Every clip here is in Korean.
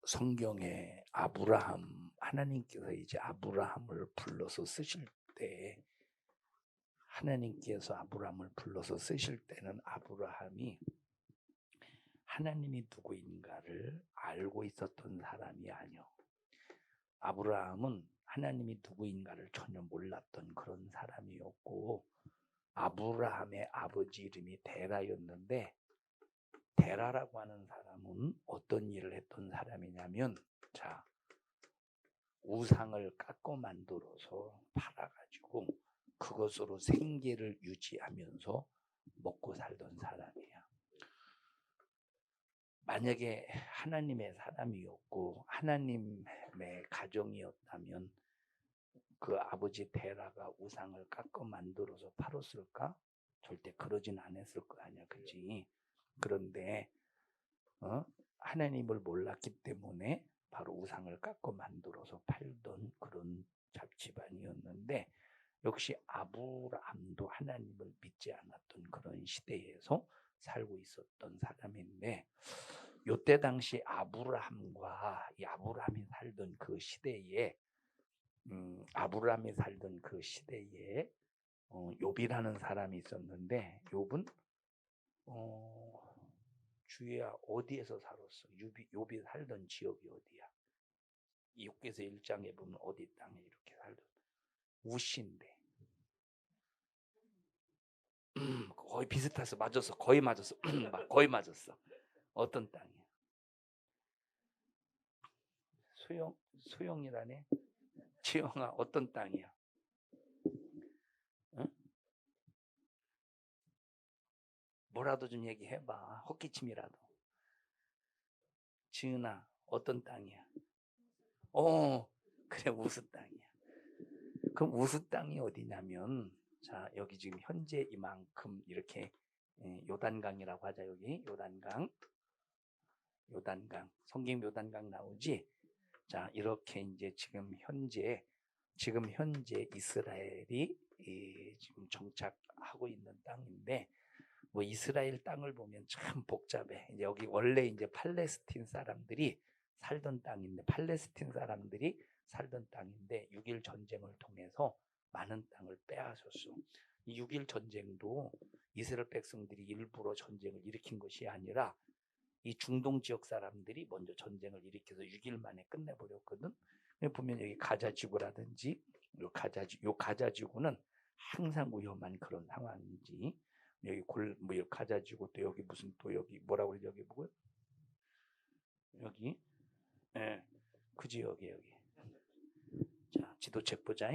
성경에 아브라함, 하나님께서 이제 아브라함을 불러서 쓰실 때, 하나님께서 아브라함을 불러서 쓰실 때는 아브라함이 하나님이 누구인가를 알고 있었던 사람이 아니요. 아브라함은 하나님이 누구인가를 전혀 몰랐던 그런 사람이었고, 아브라함의 아버지 이름이 데라였는데, 데라라고 하는 사람은 어떤 일을 했던 사람이냐면, 자, 우상을 깎고 만들어서 팔아가지고 그것으로 생계를 유지하면서 먹고 살던 사람이야. 만약에 하나님의 사람이었고 하나님의 가정이었다면 그 아버지 데라가 우상을 깎고 만들어서 팔았을까? 절대 그러진 않았을 거 아니야, 그치? 그런데 하나님을 몰랐기 때문에 바로 우상을 깎고 만들어서 팔던 그런 잡집안이었는데, 역시 아브라함도 하나님을 믿지 않았던 그런 시대에서 살고 있었던 사람인데, 요때 당시 아브라함과 이 아브라함이 살던 그 시대에 욥이라는 사람이 있었는데, 욥은 주희야 어디에서 살았어? 욥이 살던 지역이 어디야? 욥기서 1장에 보면 어디 땅에 이렇게 살던 우시인데 거의 비슷해서 맞았어. 거의 맞았어. 거의 맞았어. 어떤 땅이야? 소영이라네. 지영아 어떤 땅이야? 응? 뭐라도 좀 얘기해봐. 헛기침이라도. 지은아 어떤 땅이야? 그래 우스 땅이야. 그럼 우스 땅이 어디냐면, 자 여기 지금 현재 이만큼 이렇게 요단강이라고 하자. 여기 요단강 성경 요단강 나오지. 자 이렇게 이제 지금 현재 이스라엘이 지금 정착하고 있는 땅인데, 뭐 이스라엘 땅을 보면 참 복잡해. 이제 여기 원래 이제 팔레스틴 사람들이 살던 땅인데 6.1 전쟁을 통해서 많은 땅을 빼앗았어. 이 6.1 전쟁도 이스라엘 백성들이 일부러 전쟁을 일으킨 것이 아니라 이 중동 지역 사람들이 먼저 전쟁을 일으켜서 6일 만에 끝내버렸거든. 보면 여기 가자지구라든지 요 가자지구는 항상 위험한 그런 상황인지, 여기 가자지구 또 여기 무슨 또 여기 뭐라고 그러지? 여기 뭐고요? 여기 그 지역이 여기. 자 지도책 보자.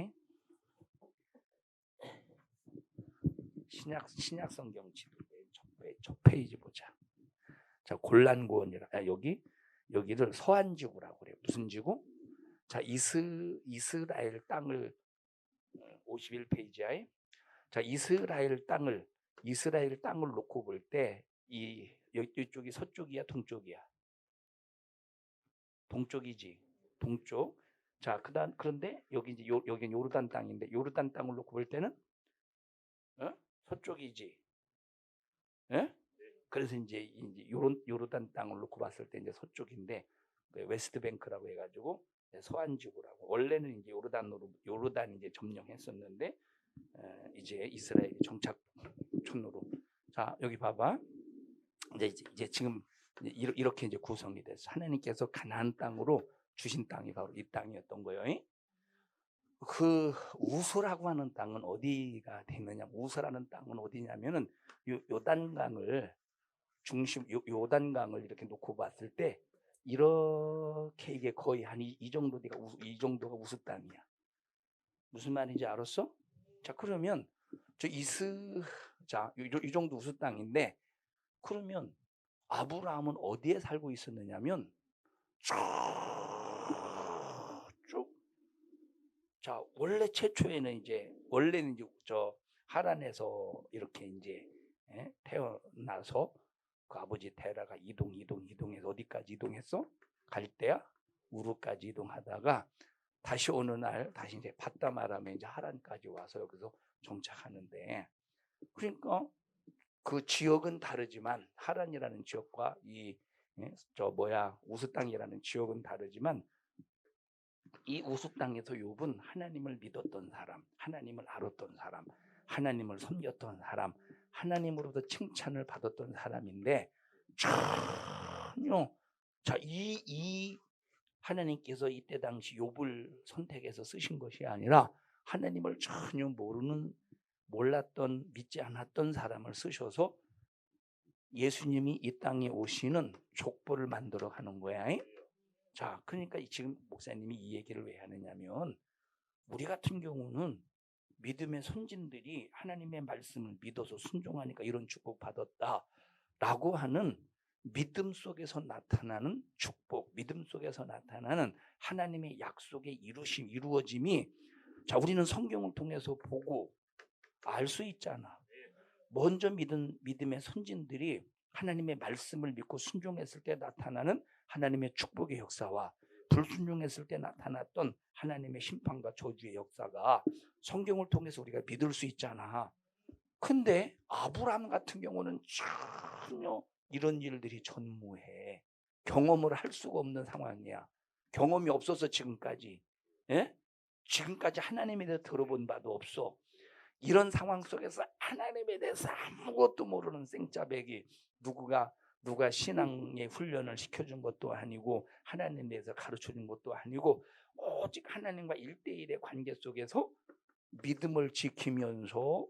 신약 성경 지도 첫 페이지 보자. 자 골란고원이라 여기를 서안지구라고 그래요. 무슨 지구? 자 이스라엘 땅을 51페이지에 자 이스라엘 땅을 놓고 볼 때 이쪽이 서쪽이야 동쪽이야? 동쪽이지. 동쪽. 자 그런데 여기 이제 여기는 요르단 땅인데, 요르단 땅을 놓고 볼 때는 서쪽이지. 그래서 이제 요르단 땅을 놓고 봤을 때 이제 서쪽인데, 웨스트뱅크라고 해가지고 서안지구라고. 원래는 이제 요르단 이제 점령했었는데 이제 이스라엘이 정착촌으로. 자 여기 봐봐. 이제 지금 이렇게 이제 구성이 돼서 하나님께서 가나안 땅으로 주신 땅이 바로 이 땅이었던 거예요. 그 우스라고 하는 땅은 어디가 되느냐? 우스라는 땅은 어디냐면은 요단강을 요단강을 이렇게 놓고 봤을 때 이렇게 이게 거의 한 이 정도 이 정도가 우스 땅이야. 무슨 말인지 알았어? 자 그러면 이 정도 우스 땅인데, 그러면 아브라함은 어디에 살고 있었느냐면 쭉. 자 원래 최초에는 원래는 저 하란에서 이렇게 이제 태어나서 그 아버지 데라가 이동해서 어디까지 이동했어? 갈대아 우르까지 이동하다가 다시 어느 날 다시 이제 바다마람에 이제 하란까지 와서 여기서 정착하는데, 그러니까 그 지역은 다르지만 하란이라는 지역과 이 우스 땅이라는 지역은 다르지만 이 우스 땅에서 욥은 하나님을 믿었던 사람, 하나님을 알았던 사람, 하나님을 섬겼던 사람, 하나님으로부터 칭찬을 받았던 사람인데 전혀 이 하나님께서 이때 당시 욥을 선택해서 쓰신 것이 아니라 하나님을 전혀 몰랐던 믿지 않았던 사람을 쓰셔서 예수님이 이 땅에 오시는 족보를 만들어 가는 거야. 자, 그러니까 지금 목사님이 이 얘기를 왜 하느냐면 우리 같은 경우는 믿음의 선진들이 하나님의 말씀을 믿어서 순종하니까 이런 축복 받았다라고 하는 믿음 속에서 나타나는 축복, 믿음 속에서 나타나는 하나님의 약속의 이루어짐이 자, 우리는 성경을 통해서 보고 알 수 있잖아. 먼저 믿음의 선진들이 하나님의 말씀을 믿고 순종했을 때 나타나는 하나님의 축복의 역사와 불순종했을 때 나타났던 하나님의 심판과 저주의 역사가 성경을 통해서 우리가 믿을 수 있잖아. 근데 아브라함 같은 경우는 전혀 이런 일들이 전무해. 경험을 할 수가 없는 상황이야. 경험이 없어서 지금까지 지금까지 하나님에 대해서 들어본 바도 없어. 이런 상황 속에서 하나님에 대해서 아무것도 모르는 생짜배기, 누가 신앙의 훈련을 시켜준 것도 아니고 하나님에 대해서 가르쳐준 것도 아니고 오직 하나님과 1대1의 관계 속에서 믿음을 지키면서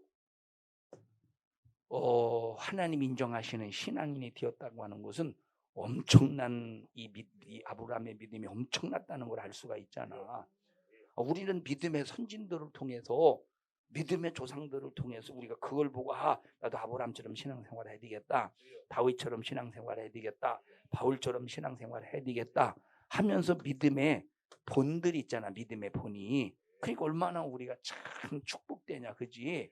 하나님 인정하시는 신앙인이 되었다고 하는 것은 엄청난 이 아브라함의 믿음이 엄청났다는 걸 알 수가 있잖아. 우리는 믿음의 선진들을 통해서 믿음의 조상들을 통해서 우리가 그걸 보고 나도 아브라함처럼 신앙생활 해야 되겠다. 다윗처럼 신앙생활 해야 되겠다. 바울처럼 신앙생활 해야 되겠다 하면서 믿음의 본들이 있잖아. 믿음의 본이. 그러니까 얼마나 우리가 참 축복되냐. 그지?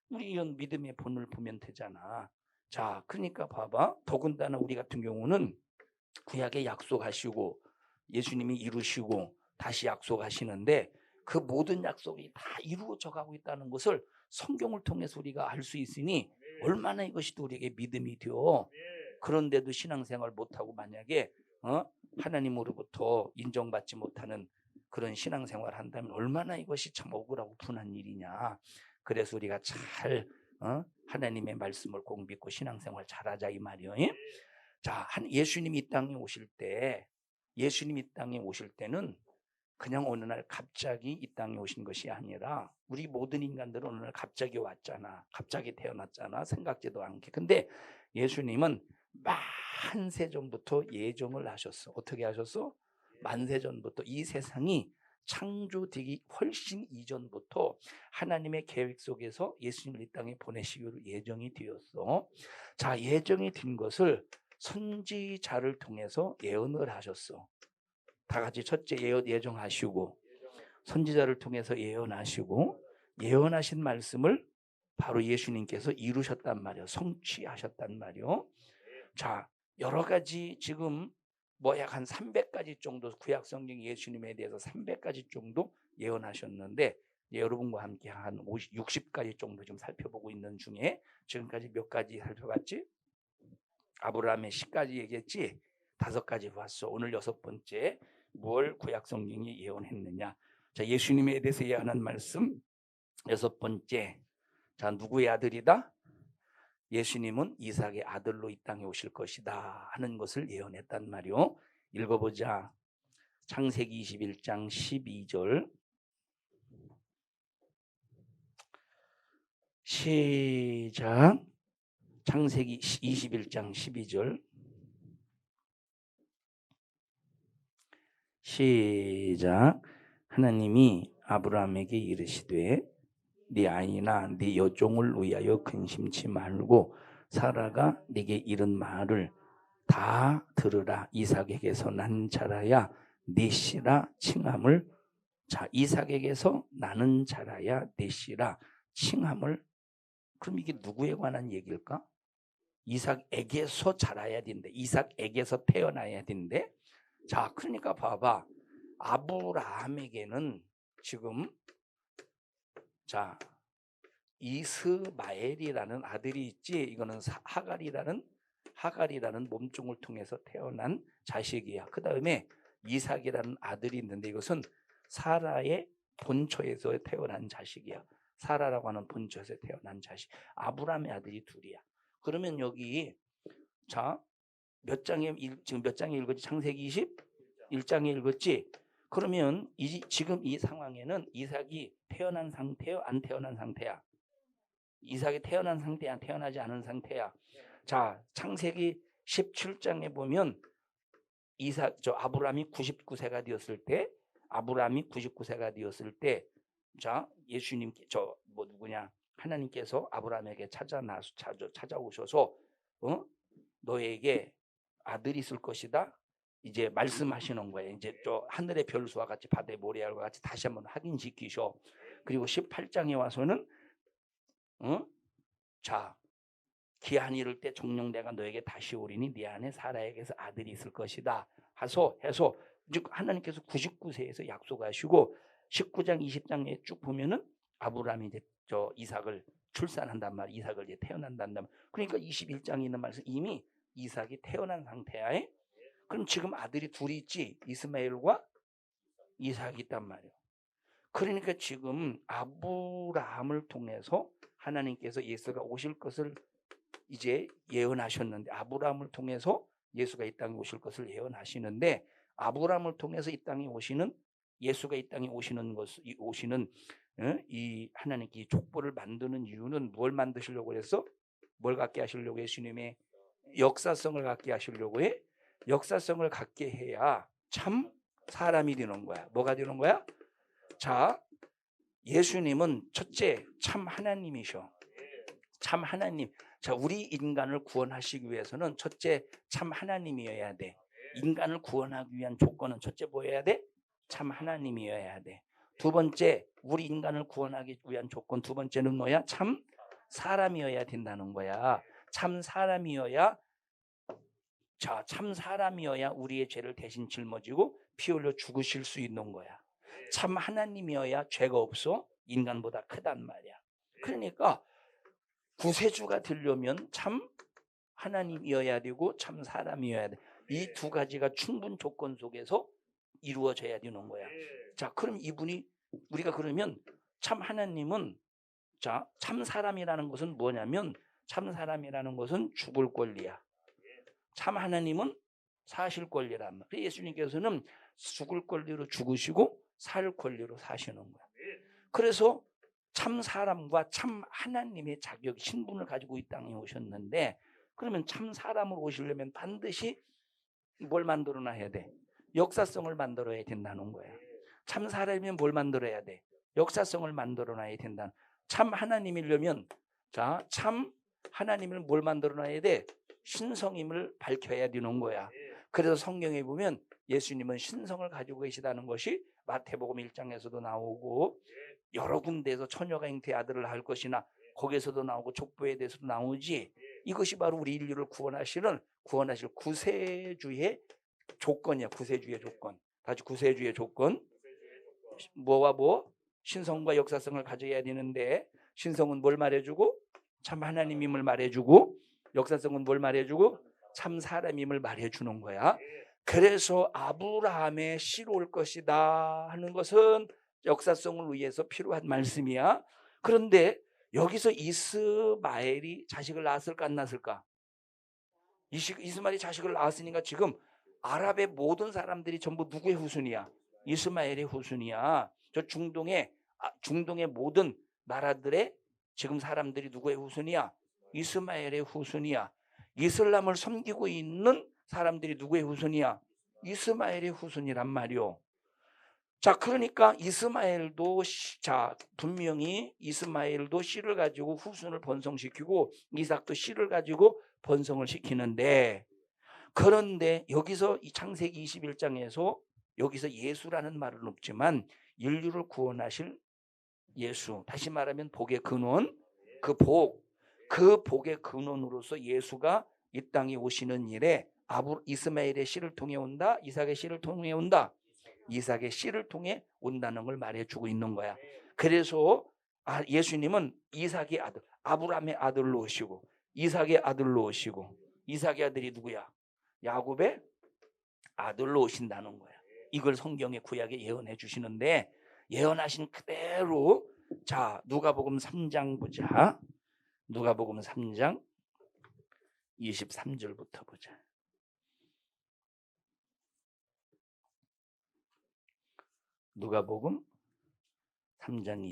우리 이런 믿음의 본을 보면 되잖아. 자, 그러니까 봐봐. 더군다나 우리 같은 경우는 구약에 약속하시고 예수님이 이루시고 다시 약속하시는데 그 모든 약속이 다 이루어져 가고 있다는 것을 성경을 통해서 우리가 알 수 있으니 얼마나 이것이 또 우리에게 믿음이 되어. 그런데도 신앙생활 못하고 만약에 하나님으로부터 인정받지 못하는 그런 신앙생활 한다면 얼마나 이것이 참 억울하고 분한 일이냐. 그래서 우리가 잘 하나님의 말씀을 꼭 믿고 신앙생활 잘하자 이 말이에요. 자, 예수님이 이 땅에 오실 때는 그냥 어느 날 갑자기 이 땅에 오신 것이 아니라 우리 모든 인간들은 어느 날 갑자기 왔잖아. 갑자기 태어났잖아. 생각지도 않게. 근데 예수님은 만세 전부터 예정을 하셨어. 어떻게 하셨어? 만세 전부터 이 세상이 창조되기 훨씬 이전부터 하나님의 계획 속에서 예수님을 이 땅에 보내시기로 예정이 되었어. 자, 예정이 된 것을 선지자를 통해서 예언을 하셨어. 다 같이 첫째 예정하시고 선지자를 통해서 예언하시고 예언하신 말씀을 바로 예수님께서 이루셨단 말이에요. 성취하셨단 말이에요. 자, 여러 가지 지금 약 한 300가지 정도 구약 성경 예수님에 대해서 300가지 정도 예언하셨는데 여러분과 함께 한 60가지 정도 좀 살펴보고 있는 중에 지금까지 몇 가지 살펴봤지? 아브라함의 10가지 얘기했지? 5가지 봤어. 오늘 6번째 뭘 구약 성경이 예언했느냐. 자, 예수님에 대해서 예언한 말씀 6번째. 자, 누구의 아들이다? 예수님은 이삭의 아들로 이 땅에 오실 것이다 하는 것을 예언했단 말이요. 읽어보자. 창세기 21장 12절 시작. 창세기 21장 12절 시작. 하나님이 아브라함에게 이르시되 네 아이나 네 여종을 위하여 근심치 말고 사라가 네게 이른 말을 다 들으라. 이삭에게서 난 자라야 네 씨라 칭함을. 자, 이삭에게서 나는 자라야 네 씨라 칭함을. 그럼 이게 누구에 관한 얘기일까? 이삭에게서 자라야 된대. 이삭에게서 태어나야 된대. 자, 그러니까 봐봐. 아브라함에게는 지금 자, 이스마엘이라는 아들이 있지. 이거는 하갈이라는 하갈이라는 몸종을 통해서 태어난 자식이야. 그 다음에 이삭이라는 아들이 있는데 이것은 사라의 본처에서 태어난 자식이야. 사라라고 하는 본처에서 태어난 자식. 아브라함의 아들이 둘이야. 그러면 여기 자, 지금 몇 장에 읽었지? 창세기 21장에 읽었지? 그러면 지금 이 상황에는 이삭이 태어난 상태요? 안 태어난 상태야? 이삭이 태어난 상태야? 태어나지 않은 상태야? 자, 창세기 17장에 보면 아브라함이 99세가 되었을 때, 자, 예수님, 누구냐? 하나님께서 아브라함에게 찾아오셔서, 너에게 아들이 있을 것이다. 이제 말씀하시는 거예요. 이제 하늘의 별수와 같이 바다의 모래알과 같이 다시 한번 확인시키셔. 그리고 18장에 와서는, 자, 기한이 이를 때 종령대가 너에게 다시 오리니 네 안에 사라에게서 아들이 있을 것이다. 해서 하나님께서 99세에서 약속하시고 19장 20장에 쭉 보면은 아브라함이 이제 이삭을 출산한단 말, 이삭을 이제 태어난단 말. 그러니까 21장에 있는 말씀 이미 이삭이 태어난 상태야. 그럼 지금 아들이 둘이 있지, 이스마엘과 이삭이 있단 말이야. 그러니까 지금 아브라함을 통해서 하나님께서 예수가 오실 것을 이제 예언하셨는데, 아브라함을 통해서 예수가 이 땅에 오실 것을 예언하시는데, 아브라함을 통해서 이 땅에 오시는 예수가 이 땅에 오시는 이 하나님께 족보를 만드는 이유는 뭘 만드시려고 그랬어? 뭘 갖게 하시려고 예수님의 역사성을 갖게 하시려고 해? 역사성을 갖게 해야 참 사람이 되는 거야. 뭐가 되는 거야? 자, 예수님은 첫째 참 하나님이셔. 참 하나님. 자, 우리 인간을 구원하시기 위해서는 첫째 참 하나님이어야 돼. 인간을 구원하기 위한 조건은 첫째 뭐여야 돼? 참 하나님이어야 돼. 두 번째, 우리 인간을 구원하기 위한 조건 두 번째는 뭐야? 참 사람이어야 된다는 거야. 참 사람이어야 우리의 죄를 대신 짊어지고 피 흘려 죽으실 수 있는 거야. 참 하나님이어야 죄가 없어 인간보다 크단 말이야. 그러니까 구세주가 되려면 참 하나님이어야 되고 참 사람이어야 돼. 이 두 가지가 충분 조건 속에서 이루어져야 되는 거야. 자, 그럼 우리가 그러면 참 하나님은, 자, 참 사람이라는 것은 뭐냐면, 참 사람이라는 것은 죽을 권리야. 참 하나님은 사실 권리란 말이야. 예수님께서는 죽을 권리로 죽으시고 살 권리로 사시는 거야. 그래서 참 사람과 참 하나님의 자격, 신분을 가지고 이 땅에 오셨는데, 그러면 참 사람으로 오시려면 반드시 뭘 만들어놔야 돼? 역사성을 만들어야 된다는 거야. 참 사람이면 뭘 만들어야 돼? 역사성을 만들어놔야 된다. 참 하나님이려면, 자, 참 하나님을 뭘 만들어놔야 돼? 신성임을 밝혀야 되는 거야. 그래서 성경에 보면 예수님은 신성을 가지고 계시다는 것이 마태복음 1장에서도 나오고, 여러 군데에서 처녀가 잉태의 아들을 낳을 것이나 거기에서도 나오고 족보에 대해서도 나오지. 이것이 바로 우리 인류를 구원하실 구세주의 조건이야. 구세주의 조건. 다시 구세주의 조건. 뭐와 뭐? 신성과 역사성을 가져야 되는데, 신성은 뭘 말해주고? 참 하나님임을 말해주고, 역사성은 뭘 말해주고? 참 사람임을 말해주는 거야. 그래서 아브라함의 씨로 올 것이다 하는 것은 역사성을 위해서 필요한 말씀이야. 그런데 여기서 이스마엘이 자식을 낳았을까 안 낳았을까? 이스마엘이 자식을 낳았으니까 지금 아랍의 모든 사람들이 전부 누구의 후손이야? 이스마엘의 후손이야. 저 중동의 모든 나라들의 지금 사람들이 누구의 후손이야? 이스마엘의 후손이야. 이슬람을 섬기고 있는 사람들이 누구의 후손이야? 이스마엘의 후손이란 말이요. 자, 그러니까 분명히 이스마엘도 씨를 가지고 후손을 번성시키고 이삭도 씨를 가지고 번성을 시키는데, 그런데 여기서 이 창세기 21장에서 여기서 예수라는 말은 없지만 인류를 구원하실 예수, 다시 말하면 복의 근원, 그 복의 근원으로서 예수가 이 땅에 오시는 일에 이스마엘의 씨를 통해 온다, 이삭의 씨를 통해 온다, 이삭의 씨를 통해 온다는 걸 말해주고 있는 거야. 그래서 예수님은 이삭의 아들, 아브라함의 아들로 오시고 이삭의 아들로 오시고 이삭의 아들이 누구야? 야곱의 아들로 오신다는 거야. 이걸 성경의 구약에 예언해 주시는데 예언하신 그대로 자 누가복음 3장 보자. 누가복음 3장 23절부터 보자. 누가복음 3장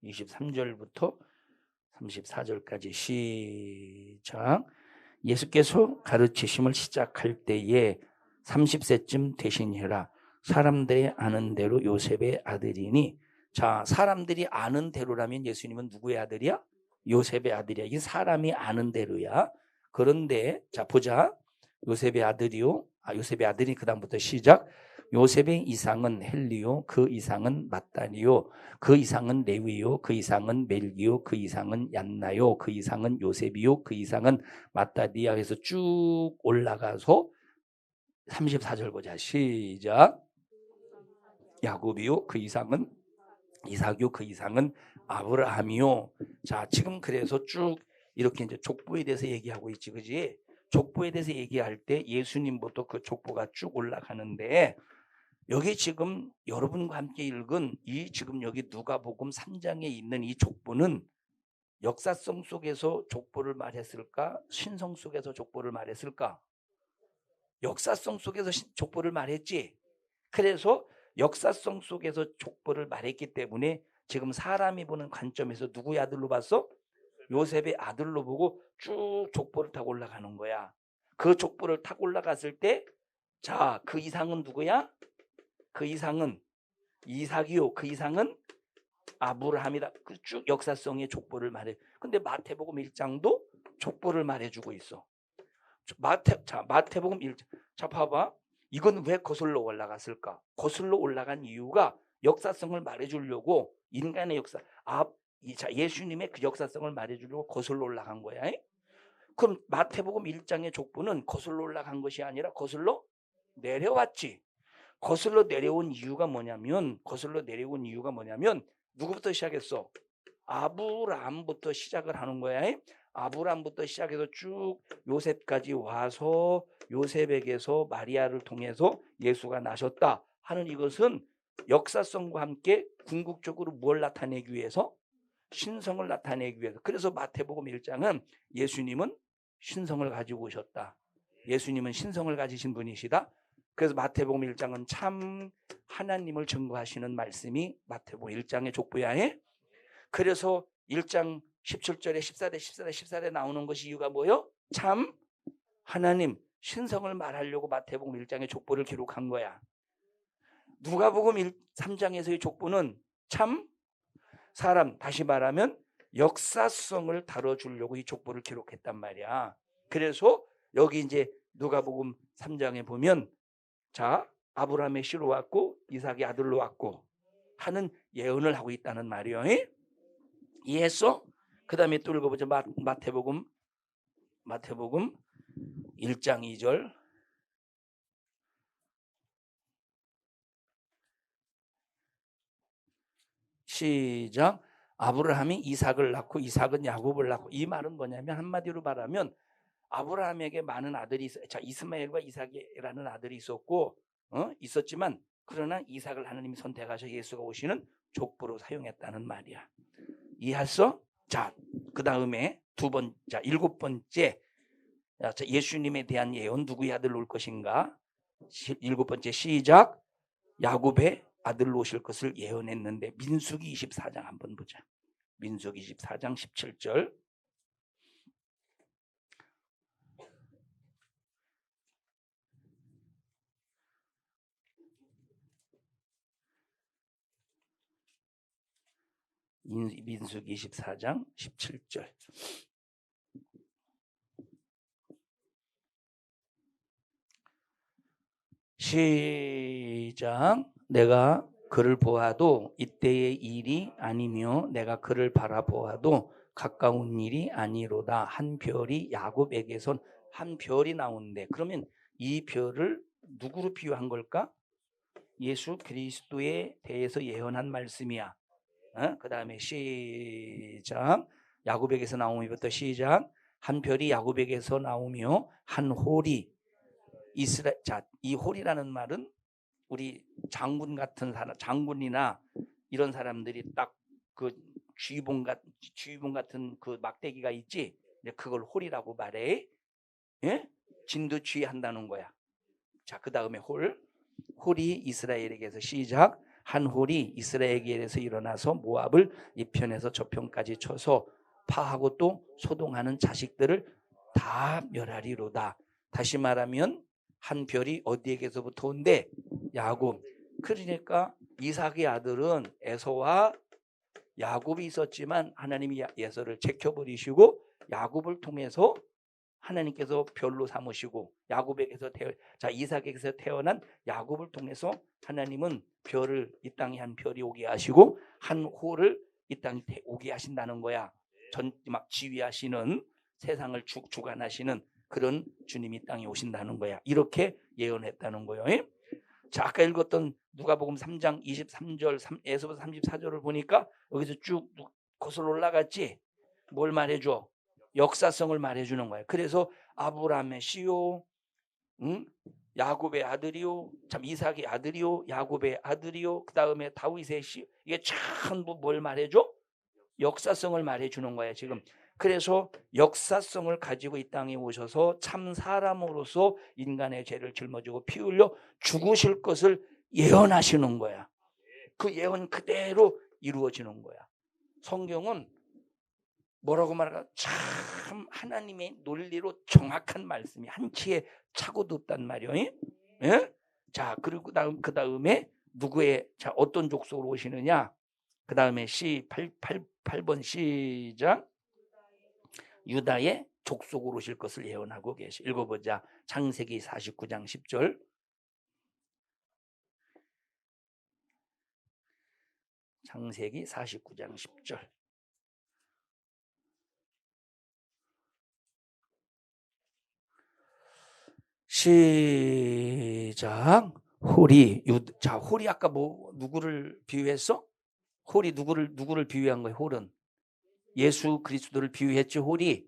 23절부터 34절까지 시작. 예수께서 가르치심을 시작할 때에 30세쯤 되시니라. 사람들이 아는 대로 요셉의 아들이니. 자, 사람들이 아는 대로라면 예수님은 누구의 아들이야? 요셉의 아들이야. 이게 사람이 아는 대로야. 그런데 자 보자. 요셉의 아들이요. 요셉의 아들이 그 다음부터 시작. 요셉의 이상은 헬리요, 그 이상은 mat단이요, 그 이상은 레위요, 그 이상은 멜기요, 그 이상은 얀나요, 그 이상은 요셉이요, 그 이상은 마따디야. 해서 쭉 올라가서 34절 보자. 시작. 야곱이요, 그 이상은 이삭이요, 그 이상은 아브라함이요. 자, 지금 그래서 쭉 이렇게 이제 족보에 대해서 얘기하고 있지, 그지? 족보에 대해서 얘기할 때 예수님부터 그 족보가 쭉 올라가는데 여기 지금 여러분과 함께 읽은 이 지금 여기 누가복음 3장에 있는 이 족보는 역사성 속에서 족보를 말했을까? 신성 속에서 족보를 말했을까? 역사성 속에서 족보를 말했지. 그래서 역사성 속에서 족보를 말했기 때문에 지금 사람이 보는 관점에서 누구의 아들로 봤어? 요셉의 아들로 보고 쭉 족보를 타고 올라가는 거야. 그 족보를 타고 올라갔을 때 자, 그 이상은 누구야? 그 이상은 이삭이요, 그 이상은 아브라함이다. 그 쭉 역사성의 족보를 말해. 근데 마태복음 1장도 족보를 말해주고 있어. 마태복음 1장. 자, 봐봐. 이건 왜 거슬러 올라갔을까? 거슬러 올라간 이유가 역사성을 말해주려고 인간의 역사. 예수님의 그 역사성을 말해주려고 거슬러 올라간 거야. 그럼 마태복음 1장의 족보는 거슬러 올라간 것이 아니라 거슬러 내려왔지. 거슬러 내려온 이유가 뭐냐면 누구부터 시작했어? 아브라함부터 시작을 하는 거야. 아브라함부터 시작해서 쭉 요셉까지 와서 요셉에게서 마리아를 통해서 예수가 나셨다 하는 이것은 역사성과 함께 궁극적으로 뭘 나타내기 위해서? 신성을 나타내기 위해서. 그래서 마태복음 1장은 예수님은 신성을 가지고 오셨다. 예수님은 신성을 가지신 분이시다. 그래서 마태복음 1장은 참 하나님을 증거하시는 말씀이 마태복음 1장의 족보야. 그래서 1장 17절에 14대 나오는 것이 이유가 뭐예요? 참 하나님 신성을 말하려고 마태복음 1장의 족보를 기록한 거야. 누가복음 3장에서의 족보는 참 사람, 다시 말하면 역사성을 다뤄주려고 이 족보를 기록했단 말이야. 그래서 여기 이제 누가복음 3장에 보면 자, 아브라함의 씨로 왔고 이삭의 아들로 왔고 하는 예언을 하고 있다는 말이에요. 이해했어? 그 다음에 또 읽어보자. 마태복음 1장 2절. 시작. 아브라함이 이삭을 낳고 이삭은 야곱을 낳고. 이 말은 뭐냐면 한마디로 말하면 아브라함에게 많은 아들이 있어. 이스마엘과 이삭이라는 아들이 있었지만 그러나 이삭을 하나님이 선택하셔 예수가 오시는 족보로 사용했다는 말이야. 이해했어? 자, 그 다음에 일곱 번째. 자, 예수님에 대한 예언 누구의 아들로 올 것인가? 일곱 번째 시작. 야곱의 아들로 오실 것을 예언했는데 민수기 24장 한번 보자. 민수기 24장 17절. 민수기 24장 17절. 시작. 내가 그를 보아도 이때의 일이 아니며 내가 그를 바라보아도 가까운 일이 아니로다. 한 별이 야곱에게선 한 별이 나오는데 그러면 이 별을 누구로 비유한 걸까? 예수 그리스도에 대해서 예언한 말씀이야. 그 다음에 시작. 야곱에게서 나오미부터 시작. 한 별이 야곱에게서 나오며 한 홀이 이스라엘. 자, 이 홀이라는 말은 우리 장군 같은 사람, 장군이나 이런 사람들이 딱 그 쥐봉 같은 그 막대기가 있지. 그걸 홀이라고 말해. 예? 진두쥐한다는 거야. 자, 그 다음에 홀이 이스라엘에게서 시작. 한 홀이 이스라엘에게서 일어나서 모압을 이 편에서 저 편까지 쳐서 파하고 또 소동하는 자식들을 다 멸하리로다. 다시 말하면 한 별이 어디에게서부터 온대? 야곱. 그러니까 이삭의 아들은 에서와 야곱이 있었지만 하나님이 에서를 제껴버리시고 야곱을 통해서 하나님께서 별로 삼으시고 야곱에게서 이삭에게서 태어난 야곱을 통해서 하나님은 별을 이 땅에 한 별이 오게 하시고 한 홀을 이 땅에 오게 하신다는 거야. 막 지휘하시는 세상을 주관하시는 그런 주님이 땅에 오신다는 거야. 이렇게 예언했다는 거예요. 자, 아까 읽었던 누가복음 3장 23절에서부터 34절을 보니까 여기서 쭉 거슬러 올라갔지. 뭘 말해줘? 역사성을 말해주는 거예요. 그래서 아브라함의 씨요, 야곱의 아들이요, 참 이삭의 아들이요, 야곱의 아들이요, 그 다음에 다윗의 씨. 이게 전부 뭘 말해줘? 역사성을 말해주는 거예요 지금. 그래서 역사성을 가지고 이 땅에 오셔서 참 사람으로서 인간의 죄를 짊어지고 피 흘려 죽으실 것을 예언하시는 거야. 그 예언 그대로 이루어지는 거야. 성경은 뭐라고 말할까? 참 하나님의 논리로 정확한 말씀이 한치의 착오도 없단 말이에요. 예? 자, 그리고 그 다음에 누구의, 자, 어떤 족속으로 오시느냐? 그 다음에 8번 시작. 유다의 족속으로 오실 것을 예언하고 계시. 읽어보자. 창세기 49장 10절. 창세기 49장 10절. 시작. 자, 홀이 아까 누구를 비유했어? 홀이 누구를 비유한 거예요? 홀은 예수 그리스도를 비유했지. 홀이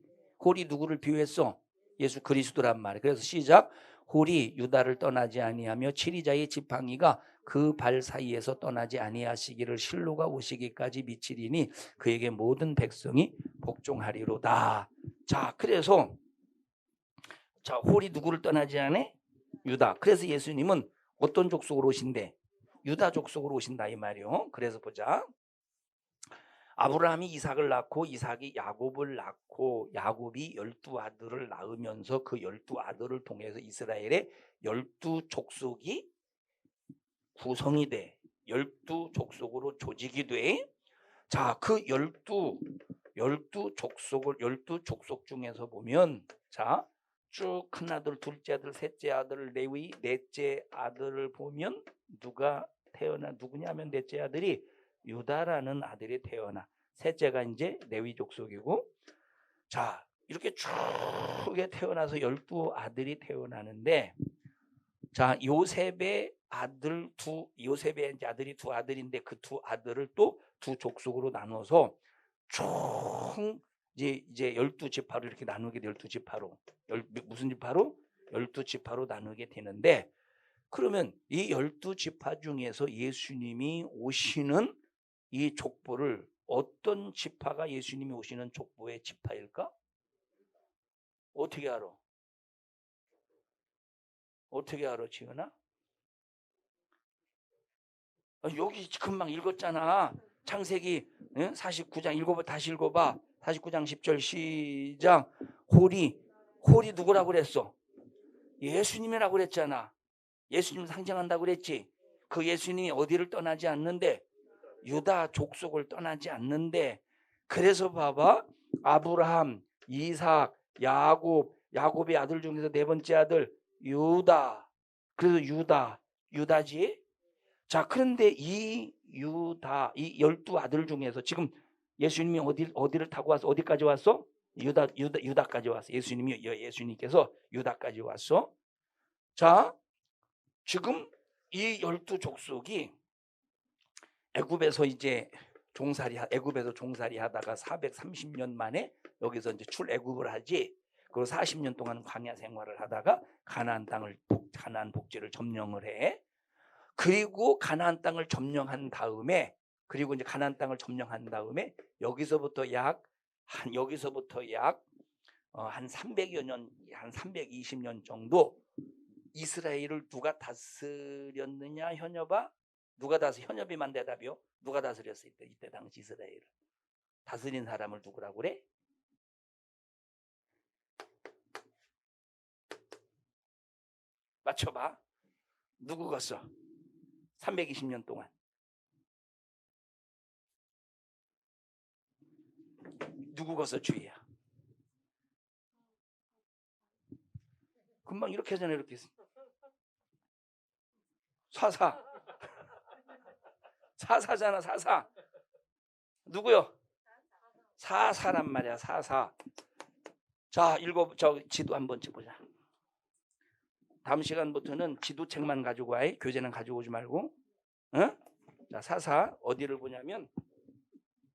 누구를 비유했어? 예수 그리스도란 말이에요. 그래서 시작. 홀이 유다를 떠나지 아니하며 치리자의 지팡이가 그 발 사이에서 떠나지 아니하시기를 실로가 오시기까지 미치리니 그에게 모든 백성이 복종하리로다. 자, 그래서 자, 홀이 누구를 떠나지 않아? 유다. 그래서 예수님은 어떤 족속으로 오신대? 유다 족속으로 오신다 이 말이요. 그래서 보자. 아브라함이 이삭을 낳고 이삭이 야곱을 낳고 야곱이 12아들을 낳으면서 그 12아들을 통해서 이스라엘의 12족속이 구성이 돼. 12족속으로 조직이 돼. 자, 그 12족속 중에서 보면 자, 쭉 큰아들, 둘째 아들, 셋째 아들 레위, 넷째 아들을 보면 누구냐면 넷째 아들이 유다라는 아들이 태어나. 셋째가 이제 레위 족속이고. 자, 이렇게 쭉 태어나서 12아들이 태어나는데, 자, 요셉의 아들이 두 아들인데 그 두 아들을 또 두 족속으로 나눠서 총 이제 12지파로 이렇게 나누게 돼. 12지파로. 무슨 지파로? 12지파로 나누게 되는데, 그러면 이 12지파 중에서 예수님이 오시는 이 족보를 어떤 지파가 예수님이 오시는 족보의 지파일까? 어떻게 알아? 지은아? 여기 금방 읽었잖아. 창세기 49장 다시 읽어봐. 49장 10절 시작. 홀이 누구라고 그랬어? 예수님이라고 그랬잖아. 예수님 상징한다고 그랬지. 그 예수님이 어디를 떠나지 않는데? 유다 족속을 떠나지 않는데. 그래서 봐봐. 아브라함, 이삭, 야곱의 아들 중에서 네 번째 아들 유다. 그래서 유다지. 자, 그런데 이 12아들 중에서 지금 예수님이 어디를 타고 왔어? 어디까지 왔어? 유다까지 왔어. 예수님께서 유다까지 왔어. 자, 지금 이 12족속이 애굽에서 이제 애굽에서 종살이 하다가 430년 만에 여기서 이제 출애굽을 하지. 그리고 40년 동안 광야 생활을 하다가 가나안 복지를 점령을 해. 그리고 가나안 땅을 점령한 다음에 여기서부터 약 한 300여 년, 한 320년 정도 이스라엘을 누가 다스렸느냐? 현엽이만 대답이요. 누가 다스렸어요? 이때 당시 이스라엘을 다스린 사람을 누구라고 그래? 맞춰봐. 누구겠어? 320년 동안 누구겠어? 주희야. 금방 이렇게 하잖아. 이렇게 사사잖아. 사사 누구요? 사사란 말이야. 사사. 자, 지도 한번 찍보자. 다음 시간부터는 지도책만 가지고 와. 교재는 가지고 오지 말고. 응? 자, 사사 어디를 보냐면